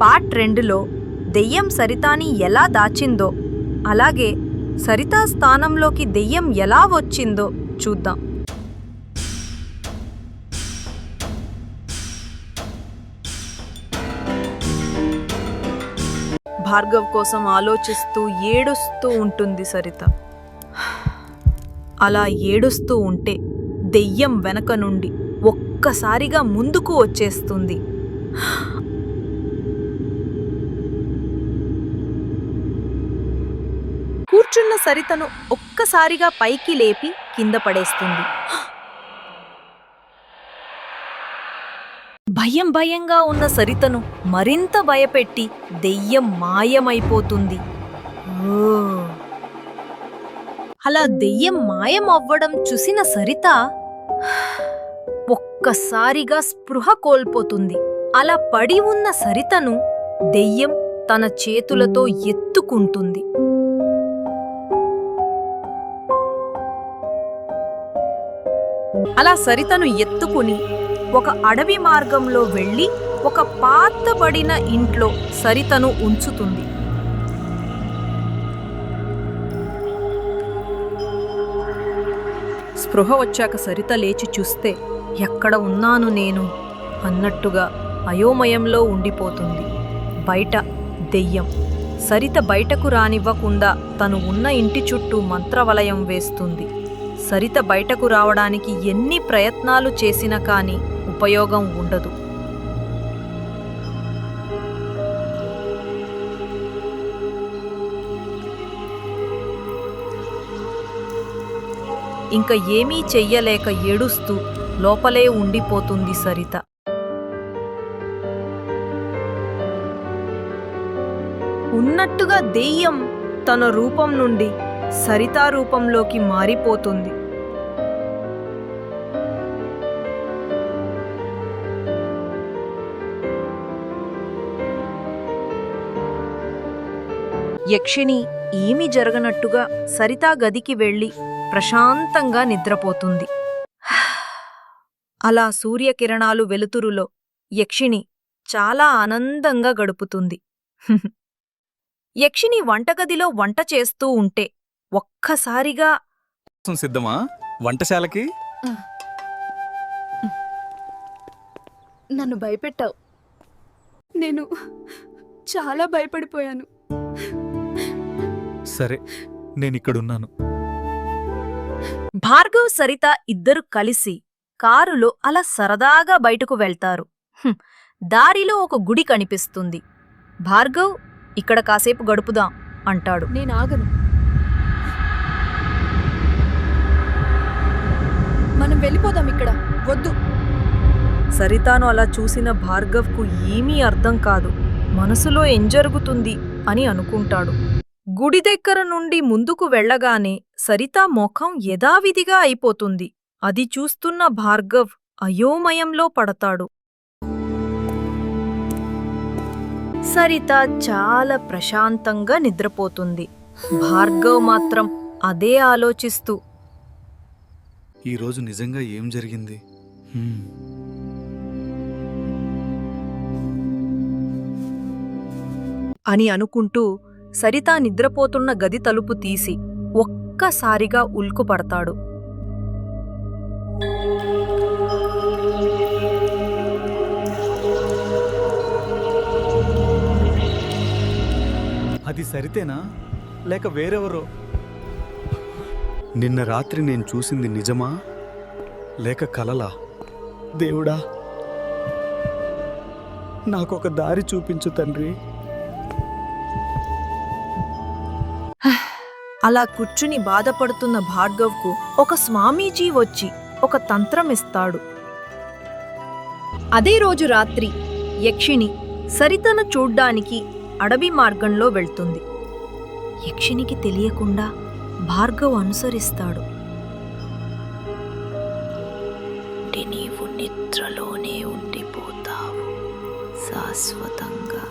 Part 2లో దెయ్యం సరితాని ఎలా దాచిందో, అలాగే సరితా స్థానంలోకి దెయ్యం ఎలా వచ్చిందో చూద్దాం. భార్గవ్ కోసం ఆలోచిస్తూ ఏడుస్తూ ఉంటుంది సరిత. అలా ఏడుస్తూ ఉంటే దెయ్యం వెనక నుండి ఒక్కసారిగా ముందుకు వచ్చేస్తుంది. కూర్చున్న సరితను ఒక్కసారిగా పైకి లేపి కింద పడేస్తుంది. భయంగా ఉన్న సరితను మరింత భయపెట్టి దెయ్యం మాయమైపోతుంది. అలా దెయ్యం మాయం అవ్వడం చూసిన సరిత ఒక్కసారిగా స్పృహ కోల్పోతుంది. అలా పడి ఉన్న సరితను దెయ్యం తన చేతులతో ఎత్తుకుంటుంది. అలా సరితను ఎత్తుకుని ఒక అడవి మార్గంలో వెళ్లి ఒక పాతబడిన ఇంట్లో సరితను ఉంచుతుంది. స్పృహ వచ్చాక సరిత లేచి చూస్తే ఎక్కడ ఉన్నాను నేను అన్నట్టుగా అయోమయంలో ఉండిపోతుంది. బయట దెయ్యం సరిత బయటకు రానివ్వకుండా తను ఉన్న ఇంటి చుట్టూ మంత్రవలయం వేస్తుంది. సరిత బయటకు రావడానికి ఎన్ని ప్రయత్నాలు చేసినా కానీ ఉపయోగం ఉండదు. ఇంక ఏమీ చెయ్యలేక ఏడుస్తూ లోపలే ఉండిపోతుంది సరిత. ఉన్నట్టుగా దెయ్యం తన రూపం నుండి సరితా రూపంలోకి మారిపోతుంది. యక్షిణి ఏమీ జరగనట్టుగా సరితా గదికి వెళ్లి ప్రశాంతంగా నిద్రపోతుంది. అలా సూర్యకిరణాలు వెలుతురులో యక్షిణి చాలా ఆనందంగా గడుపుతుంది. యక్షిణి వంటగదిలో వంట చేస్తూ ఉంటే ఒక్కసారిగా సిద్ధమా వంటశాలకి? నన్ను భయపెట్టావు. నేను చాలా భయపడిపోయాను. సరే, నేనిక్కడున్నాను. భార్గవ్ సరిత ఇద్దరు కలిసి కారులో అలా సరదాగా బయటకు వెళ్తారు. దారిలో ఒక గుడి కనిపిస్తుంది. భార్గవ్, ఇక్కడ కాసేపు గడుపుదాం అంటాడు. నేను ఆగను. మనం వెళ్ళిపోదాం, ఇక్కడ వద్దు. సరితాను అలా చూసిన భార్గవ్కు ఏమీ అర్థం కాదు. మనసులో ఏం జరుగుతుంది అని అనుకుంటాడు. గుడి దగ్గర నుండి ముందుకు వెళ్లగానే సరితా ముఖం యథావిధిగా అయిపోతుంది. అది చూస్తున్న భార్గవ్ అయోమయంలో పడతాడు. సరిత చాలా ప్రశాంతంగా నిద్రపోతుంది. భార్గవ్ మాత్రం అదే ఆలోచిస్తూ, ఈరోజు నిజంగా ఏం జరిగింది? అని అనుకుంటూ సరితా నిద్రపోతున్న గది తలుపు తీసి ఒక్కసారిగా ఉల్కుపడతాడు. అది సరితేనా లేక వేరెవరో? నిన్న రాత్రి నేను చూసింది నిజమా లేక కలలా? దేవుడా, నాకొక దారి చూపించు తండ్రి. అలా కూర్చుని బాధపడుతున్న భార్గవ్కు ఒక స్వామీజీ వచ్చి ఒక తంత్రమిస్తాడు. అదే రోజు రాత్రి యక్షిణి సరితను చూడ్డానికి అడవి మార్గంలో వెళ్తుంది. యక్షినికి తెలియకుండా భార్గవ్ అనుసరిస్తాడు. నీవు నిద్రలోనే ఉండిపోతావు శాశ్వతంగా.